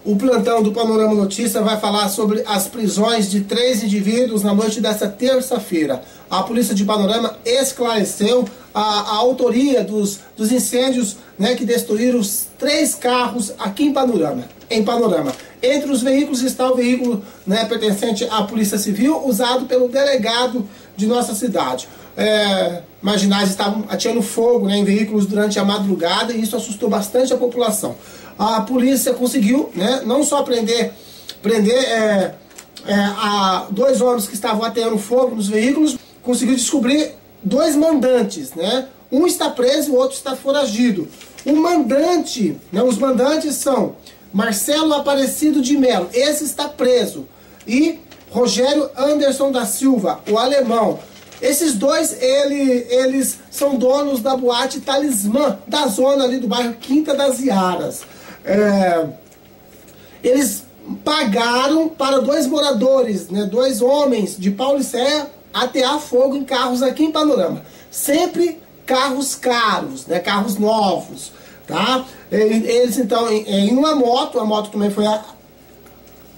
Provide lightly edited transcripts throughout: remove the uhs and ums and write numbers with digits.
O plantão do Panorama Notícia vai falar sobre as prisões de 3 indivíduos na noite desta terça-feira. A polícia de Panorama esclareceu a autoria dos incêndios, né, que destruíram os 3 carros aqui em Panorama. Entre os veículos está o veículo, né, pertencente à Polícia Civil, usado pelo delegado de nossa cidade. Marginais estavam atirando fogo, né, em veículos durante a madrugada, e isso assustou bastante a população. A polícia conseguiu, né, não só prender 2 homens que estavam ateando fogo nos veículos, conseguiu descobrir 2 mandantes, né? Um está preso e o outro está foragido. O mandante, né, os mandantes são Marcelo Aparecido de Melo, esse está preso, e Rogério Anderson da Silva, o alemão. Esses 2, eles são donos da boate Talismã, da zona ali do bairro Quinta das Iaras. Eles pagaram para 2 moradores, né, 2 homens de Paulicéia, atear fogo em carros aqui em Panorama. Sempre carros caros, né, carros novos, tá? Eles então, em uma moto, a moto também foi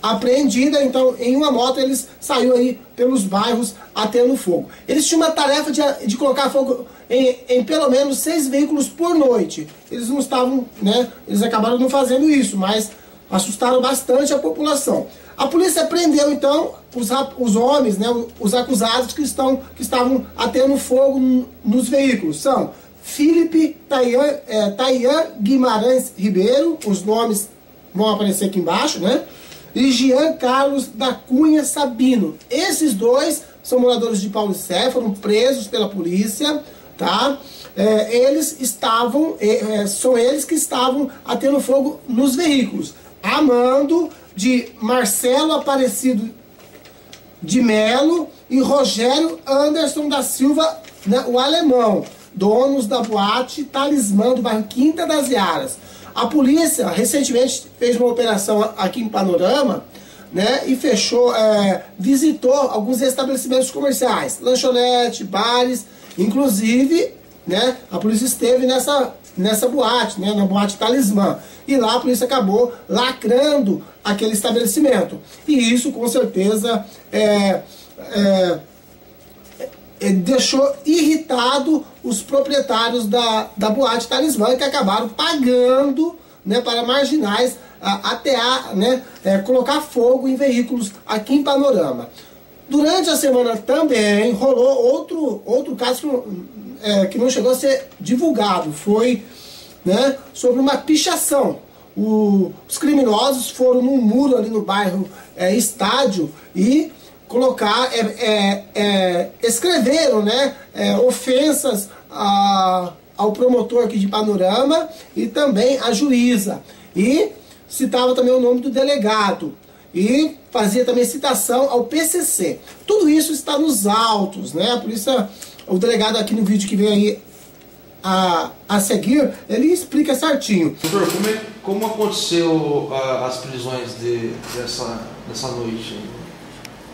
apreendida, então em uma moto eles saíram aí pelos bairros ateando fogo. Eles tinham uma tarefa de colocar fogo em pelo menos 6 veículos por noite. Eles não estavam, né, eles acabaram não fazendo isso, mas assustaram bastante a população. A polícia prendeu então os homens, né, os acusados que estavam ateando fogo nos veículos. São Felipe Tayan Guimarães Ribeiro, os nomes vão aparecer aqui embaixo, né? E Jean Carlos da Cunha Sabino. Esses 2 são moradores de Paulicéia, foram presos pela polícia, tá? São eles que estavam ateando fogo nos veículos. A mando de Marcelo Aparecido de Melo e Rogério Anderson da Silva, né, o alemão, donos da boate Talismã do bairro Quinta das Iaras. A polícia recentemente fez uma operação aqui em Panorama, né, e visitou alguns estabelecimentos comerciais, lanchonete, bares, inclusive, né, a polícia esteve nessa boate, né, na boate Talismã, e lá a polícia acabou lacrando aquele estabelecimento, e isso com certeza deixou irritado os proprietários da boate Talismã, que acabaram pagando, né, para marginais atear, né, colocar fogo em veículos aqui em Panorama. Durante a semana também rolou outro caso que não chegou a ser divulgado. Foi, né, sobre uma pichação. Os criminosos foram num muro ali no bairro Estádio e escreveram, né, ofensas ao promotor aqui de Panorama e também à juíza. E citava também o nome do delegado. E fazia também citação ao PCC. Tudo isso está nos autos, né? A polícia, o delegado aqui no vídeo que vem aí a seguir, ele explica certinho. Doutor, como aconteceu as prisões dessa noite?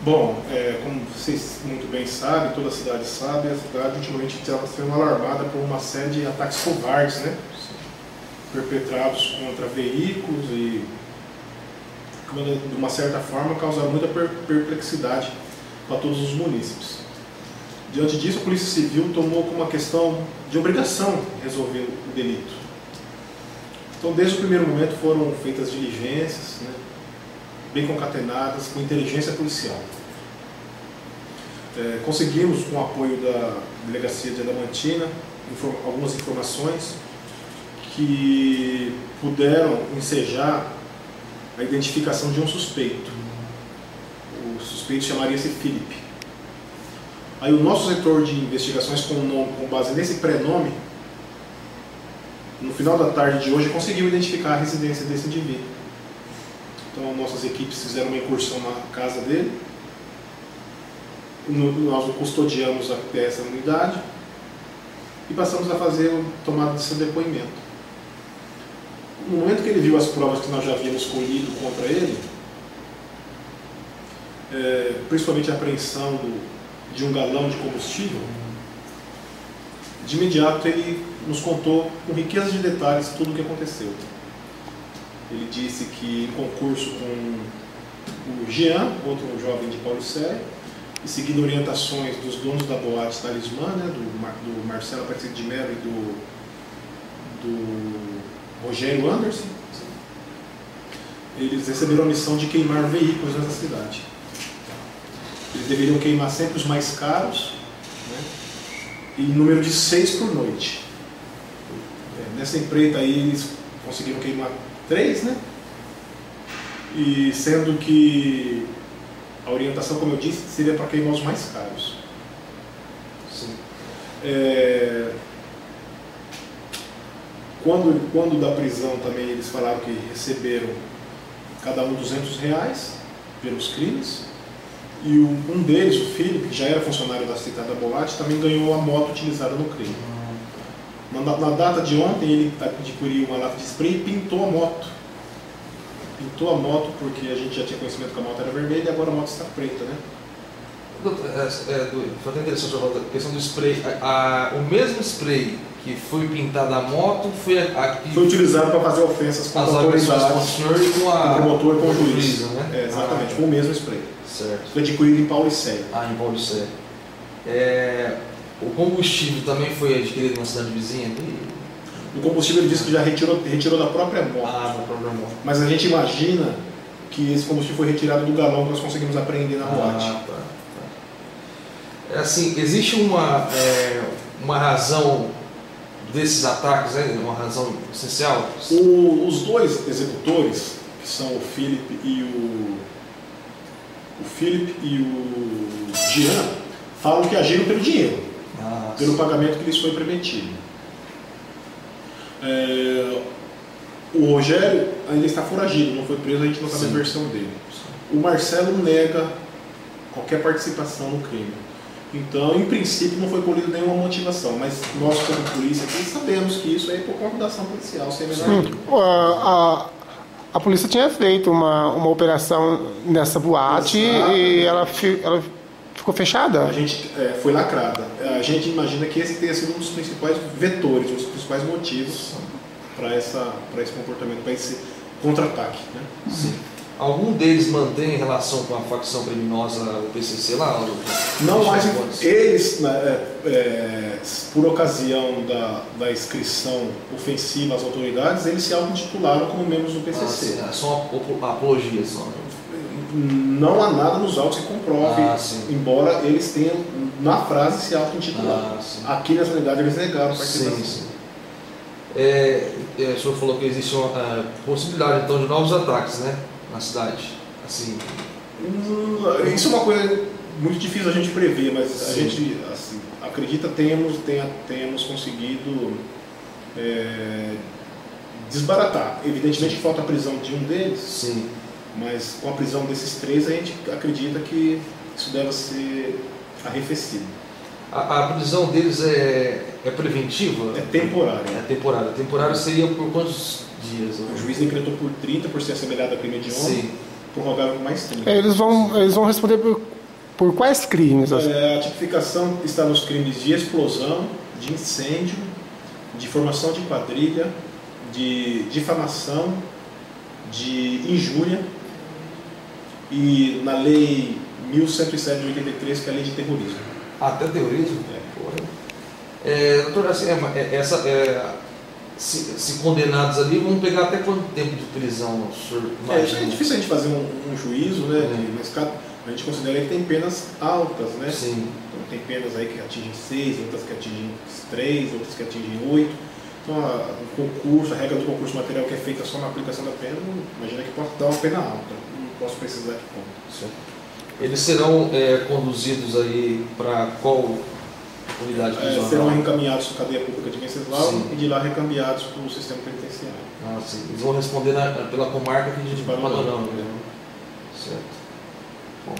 Bom, como vocês muito bem sabem, toda a cidade sabe, a cidade ultimamente estava sendo alarmada por uma série de ataques covardes, né? Perpetrados contra veículos e, de uma certa forma, causaram muita perplexidade para todos os munícipes. Diante disso, a Polícia Civil tomou como uma questão de obrigação resolver o delito. Então, desde o primeiro momento foram feitas diligências, né, bem concatenadas, com inteligência policial. Conseguimos, com o apoio da Delegacia de Adamantina, algumas informações que puderam ensejar a identificação de um suspeito. O suspeito chamaria-se Felipe. Aí o nosso setor de investigações, com base nesse prenome, no final da tarde de hoje, conseguiu identificar a residência desse indivíduo. Então nossas equipes fizeram uma incursão na casa dele, nós o custodiamos até essa unidade e passamos a fazer a tomada de seu depoimento. No momento que ele viu as provas que nós já havíamos colhido contra ele, principalmente a apreensão de um galão de combustível, de imediato ele nos contou com riqueza de detalhes tudo o que aconteceu. Ele disse que em concurso com o Jean, outro jovem de Paulicéia, e seguindo orientações dos donos da boate Talismã, né, do Marcelo Aparecido de Mello e do Rogério Anderson, eles receberam a missão de queimar veículos nessa cidade. Eles deveriam queimar sempre os mais caros, né, e em número de 6 por noite. Nessa empreita aí eles conseguiram queimar 3, né? E sendo que a orientação, como eu disse, seria para queimar os mais caros. Sim. Quando da prisão também eles falaram que receberam cada um R$200 pelos crimes. E um deles, o Felipe, que já era funcionário da citada boate, também ganhou a moto utilizada no crime. Na data de ontem ele adquiriu uma lata de spray e pintou a moto. Pintou a moto porque a gente já tinha conhecimento que a moto era vermelha e agora a moto está preta, né? Doutor, foi até interessante a questão do spray. O mesmo spray que foi pintado a moto foi foi utilizado para fazer ofensas com as autoridades, com o senhor e com o promotor e com o juiz. Né? Exatamente, foi o mesmo spray. Certo. Foi adquirido em Paulicéia. Em Paulicéia. O combustível também foi adquirido na cidade vizinha aqui? O combustível ele disse que já retirou da própria moto. Da própria moto. Mas a gente imagina que esse combustível foi retirado do galão que nós conseguimos apreender na boate. Assim, existe uma razão desses ataques, né? Uma razão essencial? Os dois executores, que são o Felipe e o Jean, falam que agiram pelo dinheiro, pelo pagamento que lhes foi prometido. O Rogério ainda está foragido, não foi preso, a gente não sabe a versão dele. O Marcelo nega qualquer participação no crime. Então, em princípio, não foi colhida nenhuma motivação, mas nós, como polícia aqui, sabemos que isso é por conta da ação policial, sem a menor dúvida. A polícia tinha feito uma operação nessa boate e ela ficou fechada? A gente foi lacrada. A gente imagina que esse tenha sido um dos principais vetores, um dos principais motivos para esse comportamento, para esse contra-ataque. Né? Sim. Algum deles mantém relação com a facção criminosa do PCC lá? Não, mas eles, por ocasião da inscrição ofensiva às autoridades, eles se auto-intitularam como membros do PCC. São apologias, não há nada nos autos que comprove, embora eles tenham, na frase, se auto-intitulado. Aqui nessa unidade eles negaram a participação. O senhor falou que existe uma possibilidade então de novos ataques, né, na cidade. Assim. Isso é uma coisa muito difícil a gente prever, mas a gente acredita tenhamos conseguido desbaratar. Evidentemente que falta a prisão de um deles. Sim. Mas com a prisão desses 3 a gente acredita que isso deve ser arrefecido. A prisão deles é preventiva? É temporária. É temporária. Temporária seria por quantos dias? O juiz decretou por 30 por ser assemelhado a crime de homem, prorrogaram por mais 30. Eles vão responder por quais crimes? A tipificação está nos crimes de explosão, de incêndio, de formação de quadrilha, de difamação, de injúria e na lei 1107 de 83, que é a lei de terrorismo. Até terrorismo? Doutor, assim, se condenados ali, vão pegar até quanto tempo de prisão? É difícil a gente fazer um juízo, né? Mas a gente considera que tem penas altas, né? Sim. Então tem penas aí que atingem 6, outras que atingem 3, outras que atingem 8. Então a regra do concurso material que é feita só na aplicação da pena, imagina que pode dar uma pena alta. Não posso precisar de conta. Eles serão conduzidos aí para qual unidade prisional? Serão reencaminhados para a cadeia pública de Venceslau e de lá recambiados para o sistema penitenciário. Sim. Eles vão responder pela comarca que a gente Bananão. Certo. Bom.